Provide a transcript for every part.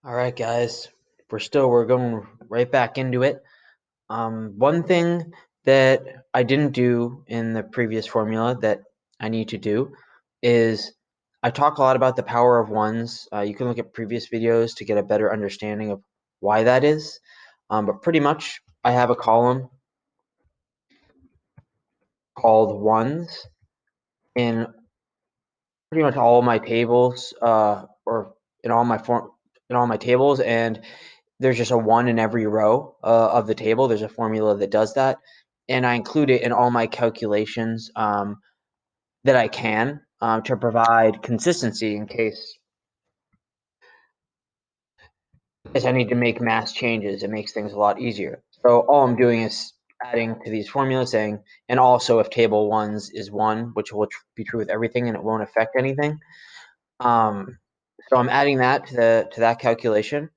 All right, guys, we're going right back into it. One thing that I didn't do in the previous formula that I need to do is I talk a lot about the power of ones. You can look at previous videos to get a better understanding of why that is. But pretty much I have a column called ones in pretty much all my tables, or in all my tables, and there's just a 1 in every row of the table. There's a formula that does that, and I include it in all my calculations that I can to provide consistency in case I need to make mass changes. It makes things a lot easier. So all I'm doing is adding to these formulas saying, and also if table 1's is 1, which will be true with everything and it won't affect anything. So I'm adding that to that calculation.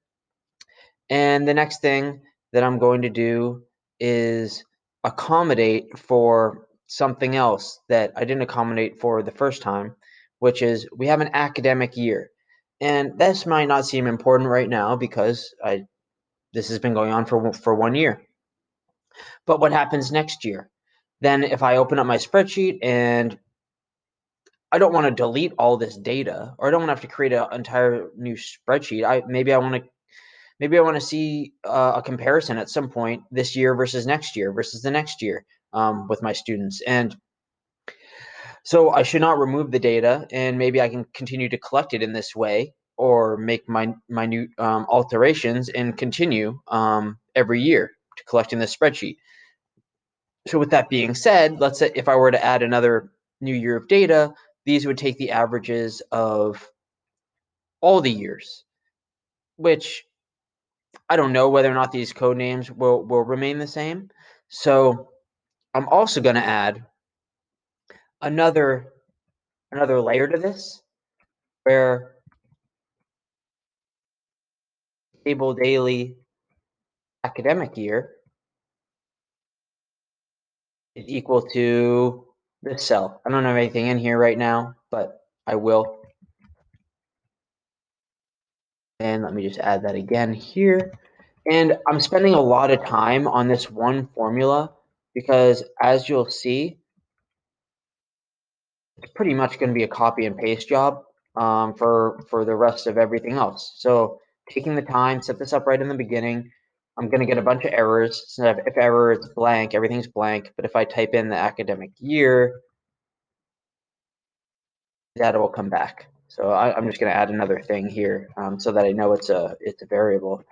And the next thing that I'm going to do is accommodate for something else that I didn't accommodate for the first time, which is we have an academic year. And this might not seem important right now because this has been going on for 1 year. But what happens next year? Then if I open up my spreadsheet and I don't want to delete all this data, or I don't want to have to create an entire new spreadsheet. Maybe I want to see a comparison at some point this year versus next year versus the next year with my students. And so I should not remove the data, and maybe I can continue to collect it in this way or make my minute alterations and continue every year to collect in this spreadsheet. So with that being said, let's say if I were to add another new year of data, these would take the averages of all the years, which I don't know whether or not these code names will remain the same. So I'm also going to add another layer to this where table daily academic year is equal to this cell. I don't have anything in here right now, but I will. And let me just add that again here. And I'm spending a lot of time on this one formula because, as you'll see, it's pretty much going to be a copy and paste job for the rest of everything else. So taking the time, set this up right in the beginning. I'm going to get a bunch of errors. So if error is blank, everything's blank. But if I type in the academic year, data will come back. So I'm just going to add another thing here so that I know it's a variable.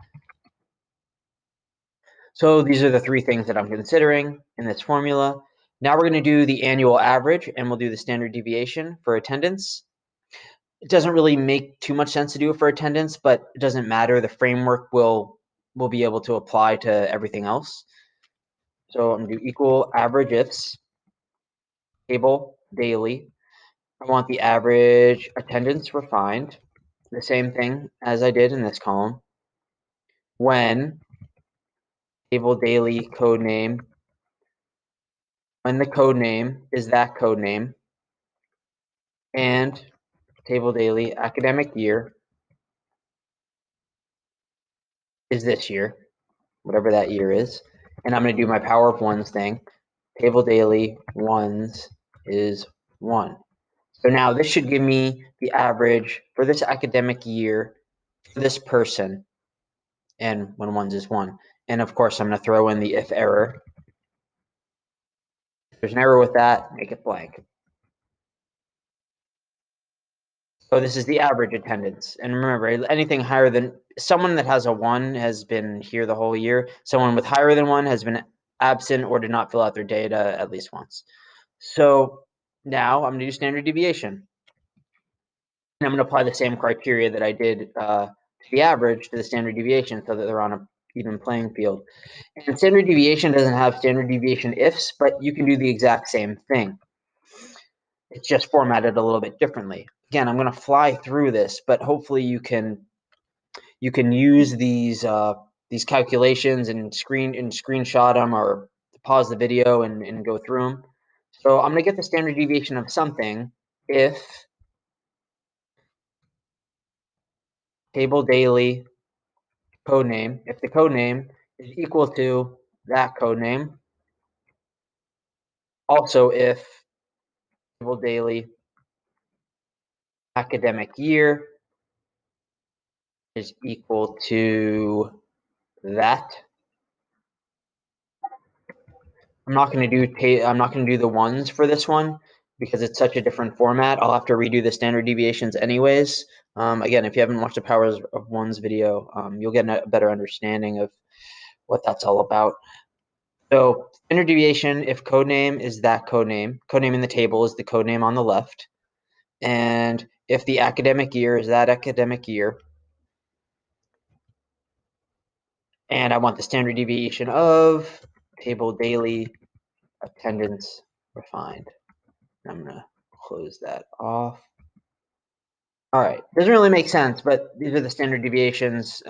So these are the 3 things that I'm considering in this formula. Now we're going to do the annual average, and we'll do the standard deviation for attendance. It doesn't really make too much sense to do it for attendance, but it doesn't matter. The framework will be able to apply to everything else. So I'm going to do equal average ifs, table daily. I want the average attendance refined, the same thing as I did in this column. When table daily code name, when the code name is that code name, and table daily academic year is this year, whatever that year is. And I'm going to do my power of ones thing. Table daily ones is 1. So now this should give me the average for this academic year for this person, and when ones is 1. And of course, I'm going to throw in the if error. If there's an error with that, make it blank. So this is the average attendance. And remember, anything higher than someone that has a 1 has been here the whole year. Someone with higher than 1 has been absent or did not fill out their data at least once. So now I'm going to do standard deviation. And I'm going to apply the same criteria that I did to the average to the standard deviation so that they're on an even playing field. And standard deviation doesn't have standard deviation ifs, but you can do the exact same thing. It's just formatted a little bit differently. Again, I'm going to fly through this, but hopefully you can use these calculations and screenshot them or pause the video and go through them. So I'm going to get the standard deviation of something if table daily code name, if the code name is equal to that code name, also if table daily academic year is equal to that. I'm not going to do the ones for this one because it's such a different format. I'll have to redo the standard deviations anyways. Again, if you haven't watched the Powers of Ones video, you'll get a better understanding of what that's all about. So standard deviation, if codename is that codename in the table is the codename on the left, and if the academic year is that academic year, and I want the standard deviation of table daily attendance refined. I'm going to close that off. All right, doesn't really make sense, but these are the standard deviations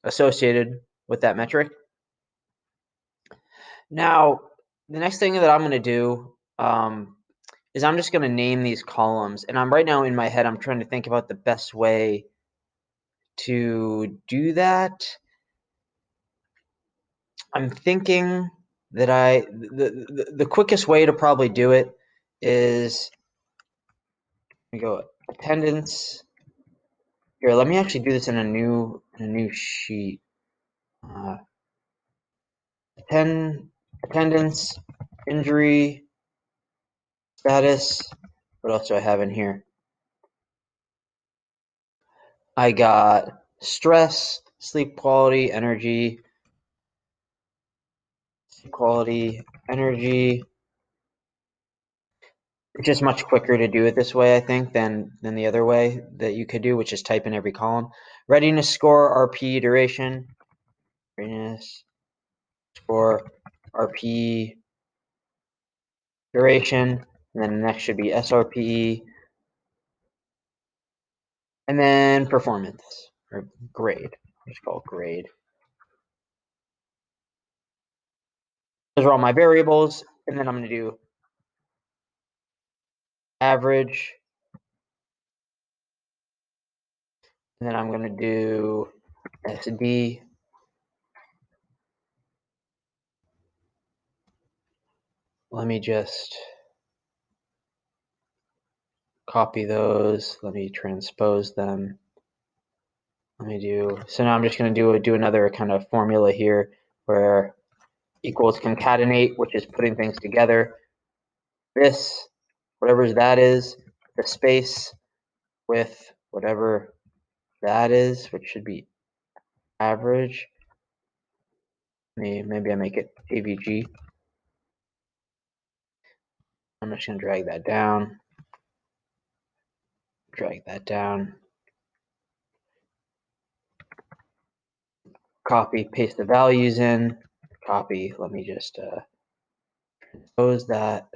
associated with that metric. Now, the next thing that I'm going to do is I'm just going to name these columns. And I'm right now in my head, I'm trying to think about the best way to do that. I'm thinking that the quickest way to probably do it is we go attendance. Here, let me actually do this in a new sheet. Attendance, injury, status. What else do I have in here? I got stress, sleep quality, energy, energy. It's just much quicker to do it this way, I think, than the other way that you could do, which is type in every column. Readiness score, RP, duration. Readiness score, RP, duration. And then the next should be SRPE. And then performance, or grade. Let's call it grade. Those are all my variables. And then I'm going to do average. And then I'm going to do SD. Let me just copy those. Let me transpose them. Let me do, so now I'm just going to do another kind of formula here where equals concatenate, which is putting things together. This, whatever that is, the space with whatever that is, which should be average. Maybe I make it AVG. I'm just going to drag that down. Drag that down. Copy, paste the values in. Copy, let me just transpose that.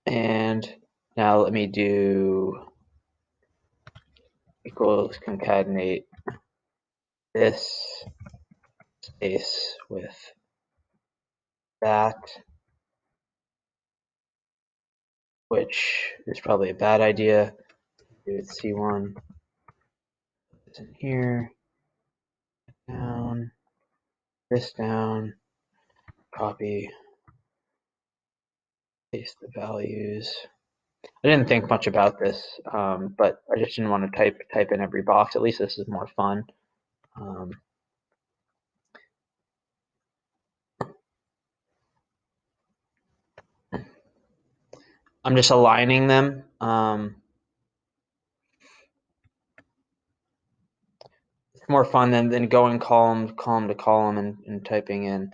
And now let me do equals concatenate this space with that, which is probably a bad idea. Do it C1, this in here, down, this down, copy, paste the values. I didn't think much about this, but I just didn't want to type in every box. At least this is more fun. I'm just aligning them. It's more fun than going column to column and typing in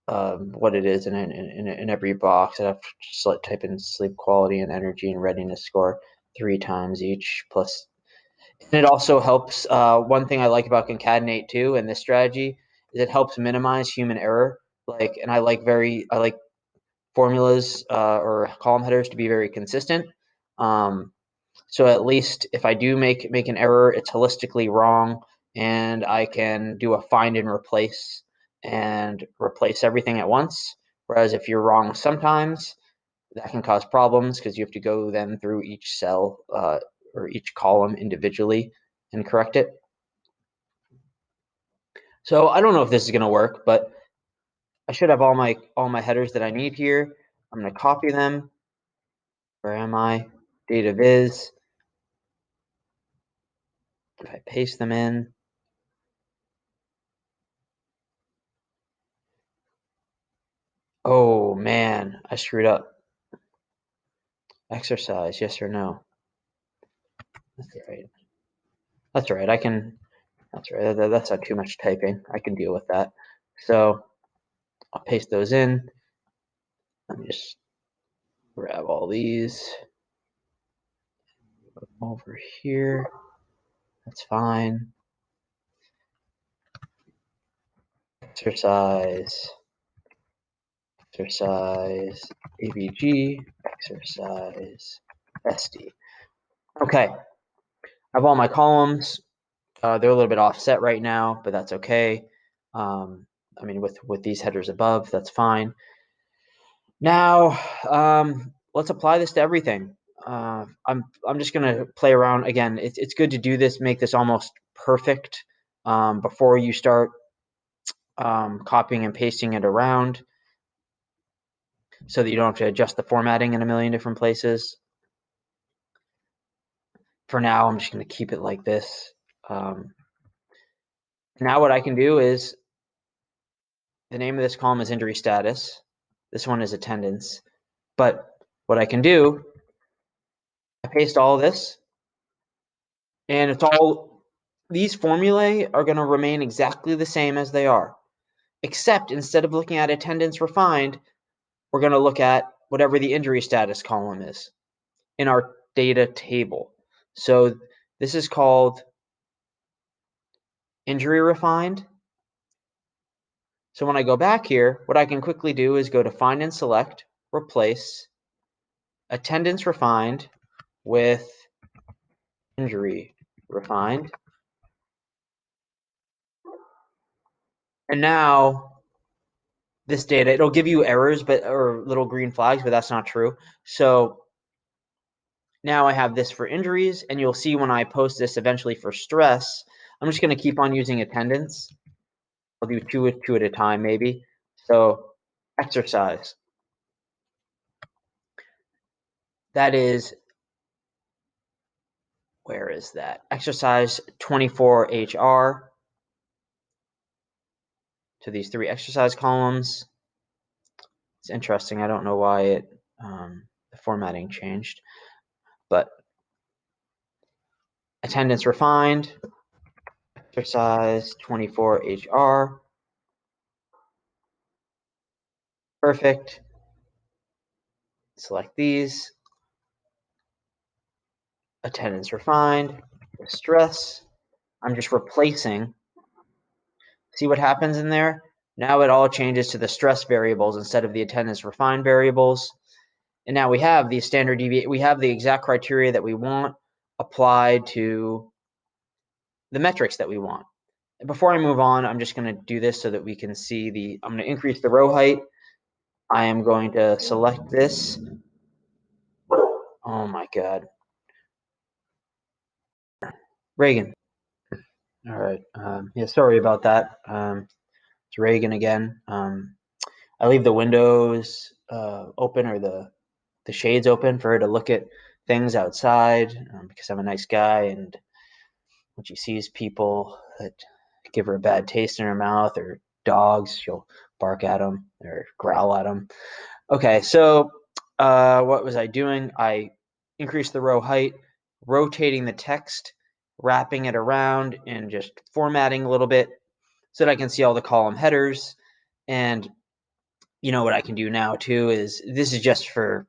what it is in every box. I have to just type in sleep quality and energy and readiness score 3 times each. Plus, and it also helps. One thing I like about concatenate too, and this strategy is it helps minimize human error. And I like formulas or column headers to be very consistent. So at least if I do make an error, it's holistically wrong, and I can do a find and replace everything at once. Whereas if you're wrong sometimes, that can cause problems because you have to go then through each cell or each column individually and correct it. So I don't know if this is going to work, but I should have all my headers that I need here. I'm going to copy them. Where am I? Data viz. If I paste them in, oh man, I screwed up. Exercise, yes or no? That's right. That's right. I can. That's right. That's not too much typing. I can deal with that. So I'll paste those in. Let me just grab all these over here. That's fine. Exercise, AVG, exercise, SD. Okay, I have all my columns. They're a little bit offset right now, but that's okay. I mean, with these headers above, that's fine. Now, let's apply this to everything. I'm just gonna play around again. It's good to do this, make this almost perfect before you start copying and pasting it around, so that you don't have to adjust the formatting in a million different places. For now, I'm just gonna keep it like this. Now what I can do is, the name of this column is injury status. This one is attendance. But what I can do, I paste all of this, and it's all, these formulae are going to remain exactly the same as they are, except instead of looking at attendance refined, we're going to look at whatever the injury status column is in our data table. So this is called injury refined. So when I go back here, what I can quickly do is go to find and select, replace attendance refined with injury refined. And now this data, it'll give you errors, or little green flags, but that's not true. So now I have this for injuries, and you'll see when I post this eventually for stress, I'm just going to keep on using attendance. I'll do two at a time, maybe. So exercise. That is, where is that? Exercise 24HR. To these three exercise columns. It's interesting. I don't know why the formatting changed, but attendance refined, exercise 24HR, perfect. Select these, attendance refined, stress. I'm just replacing. See what happens in there? Now it all changes to the stress variables instead of the attendance refined variables. And now we have the standard deviation. We have the exact criteria that we want applied to the metrics that we want. Before I move on, I'm just going to do this so that we can see I'm going to increase the row height. I am going to select this. Oh my God. Reagan. All right. Yeah, sorry about that. It's Reagan again. I leave the windows open, or the shades open, for her to look at things outside, because I'm a nice guy, and when she sees people that give her a bad taste in her mouth, or dogs, she'll bark at them or growl at them. Okay, so what was I doing? I increased the row height, rotating the text, wrapping it around, and just formatting a little bit so that I can see all the column headers. And you know what I can do now too is, this is just for,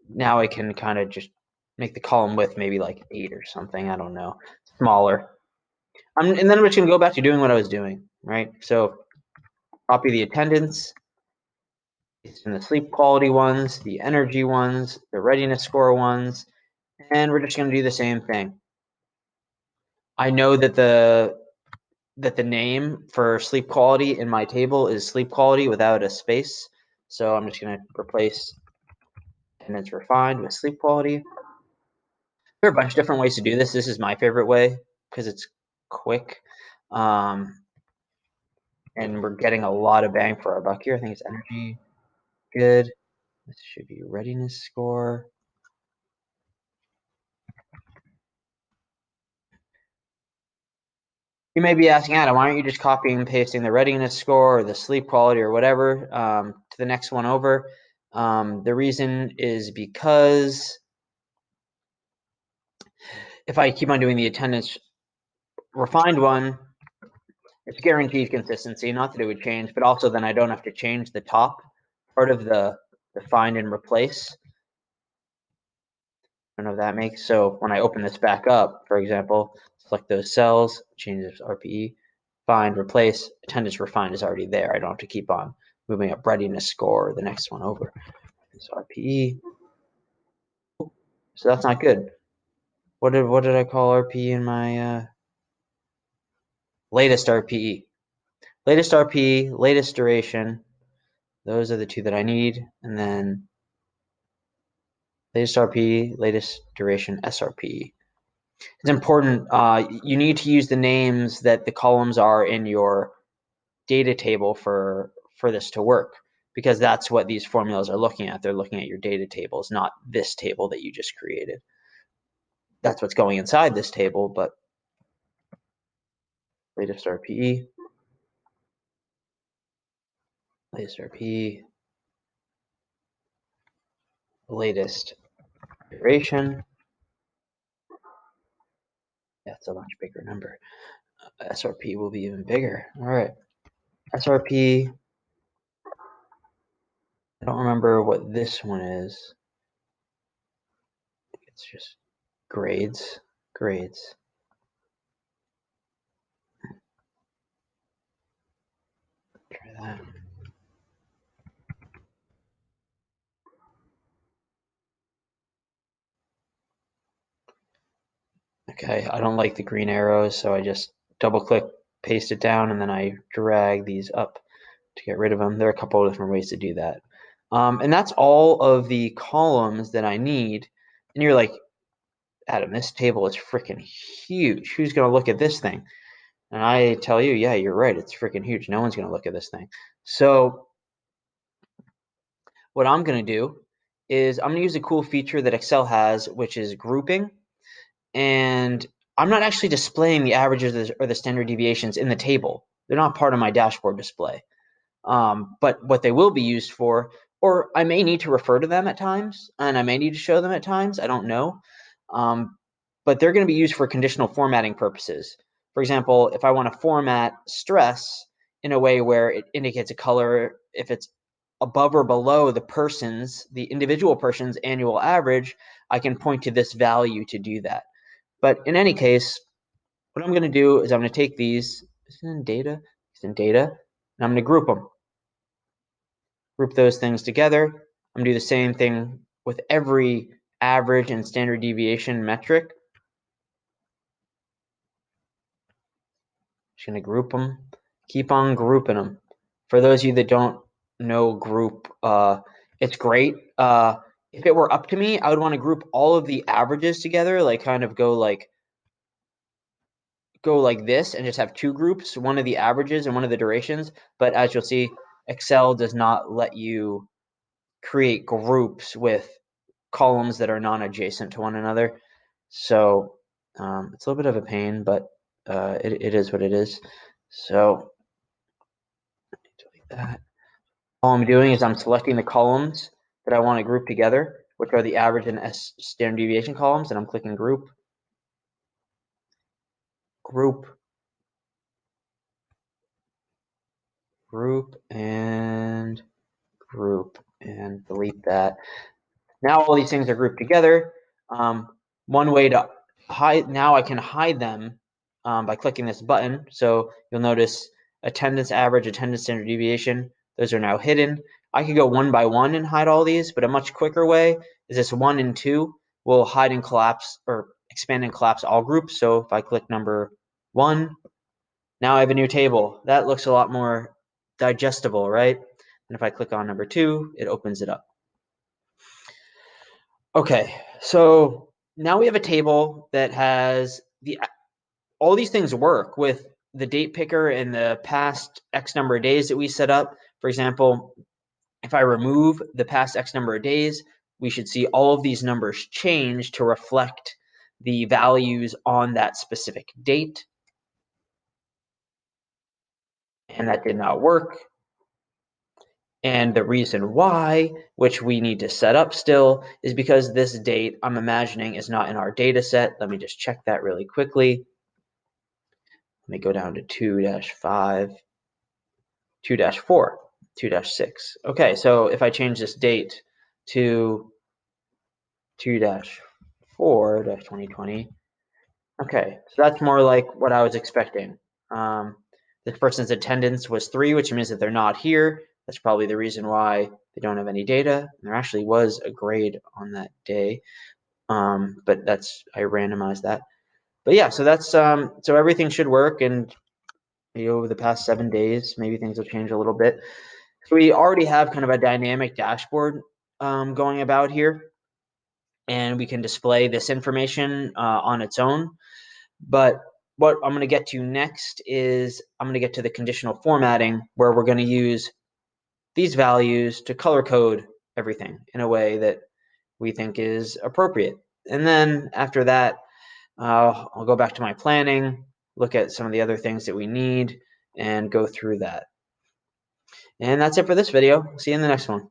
now I can kind of just make the column width maybe like 8 or something. I don't know, smaller. And then I'm just going to go back to doing what I was doing, right? So copy the attendance, in the sleep quality ones, the energy ones, the readiness score ones, and we're just going to do the same thing. I know that the name for sleep quality in my table is sleep quality without a space, so I'm just going to replace attendance refined with sleep quality. There are a bunch of different ways to do this. This is my favorite way because it's quick. And we're getting a lot of bang for our buck here. I think it's energy. Good. This should be readiness score. You may be asking, Adam, why aren't you just copying and pasting the readiness score or the sleep quality or whatever to the next one over? The reason is because if I keep on doing the attendance refined one, it's guaranteed consistency. Not that it would change, but also then I don't have to change the top part of the find and replace. I don't know if that makes so. When I open this back up, for example, select those cells, change this RPE, find, replace, attendance refined is already there. I don't have to keep on moving up readiness score or the next one over. This RPE. So that's not good. What did I call RPE in my latest RPE? Latest RPE, latest duration. Those are the two that I need. And then latest RPE, latest duration, SRPE. It's important. You need to use the names that the columns are in your data table for this to work, because that's what these formulas are looking at. They're looking at your data tables, not this table that you just created. That's what's going inside this table, but latest RPE, latest RPE, latest duration. That's a much bigger number. SRP will be even bigger. All right. SRP. I don't remember what this one is. It's just grades. Grades. Try that. Okay, I don't like the green arrows, so I just double click, paste it down, and then I drag these up to get rid of them. There are a couple of different ways to do that. And that's all of the columns that I need. And you're like, Adam, this table is freaking huge. Who's going to look at this thing? And I tell you, yeah, you're right. It's freaking huge. No one's going to look at this thing. So what I'm going to do is I'm going to use a cool feature that Excel has, which is grouping. And I'm not actually displaying the averages or the standard deviations in the table. They're not part of my dashboard display. But what they will be used for, or I may need to refer to them at times, and I may need to show them at times, I don't know. But they're going to be used for conditional formatting purposes. For example, if I want to format stress in a way where it indicates a color, if it's above or below the individual person's annual average, I can point to this value to do that. But in any case, what I'm going to do is I'm going to take these, it's in data, and I'm going to group them. Group those things together. I'm going to do the same thing with every average and standard deviation metric. Just going to group them, keep on grouping them. For those of you that don't know group, it's great. If it were up to me, I would want to group all of the averages together, like kind of go like this and just have two groups, one of the averages and one of the durations. But as you'll see, Excel does not let you create groups with columns that are non-adjacent to one another. So it's a little bit of a pain, but it is what it is. So delete that. All I'm doing is I'm selecting the columns that I want to group together, which are the average and standard deviation columns, and I'm clicking group, group, group, and group, and delete that. Now all these things are grouped together. One way to hide, now I can hide them by clicking this button. So you'll notice attendance average, attendance standard deviation, those are now hidden. I could go one by one and hide all these, but a much quicker way is this 1 and 2 will hide and collapse or expand and collapse all groups. So if I click number 1, now I have a new table. That looks a lot more digestible, right? And if I click on number 2, it opens it up. Okay, so now we have a table that has all these things work with the date picker and the past X number of days that we set up. For example, if I remove the past X number of days, we should see all of these numbers change to reflect the values on that specific date. And that did not work. And the reason why, which we need to set up still, is because this date I'm imagining is not in our data set. Let me just check that really quickly. Let me go down to 2-5, 2-4, 2-6. Okay, so if I change this date to 2-4-2020, okay, so that's more like what I was expecting. This person's attendance was 3, which means that they're not here. That's probably the reason why they don't have any data. And there actually was a grade on that day, but I randomized that. But yeah, so that's so everything should work, and over the past 7 days, maybe things will change a little bit. So we already have kind of a dynamic dashboard going about here, and we can display this information on its own. But what I'm going to get to next is I'm going to get to the conditional formatting, where we're going to use these values to color code everything in a way that we think is appropriate. And then after that, I'll go back to my planning, look at some of the other things that we need, and go through that. And that's it for this video. See you in the next one.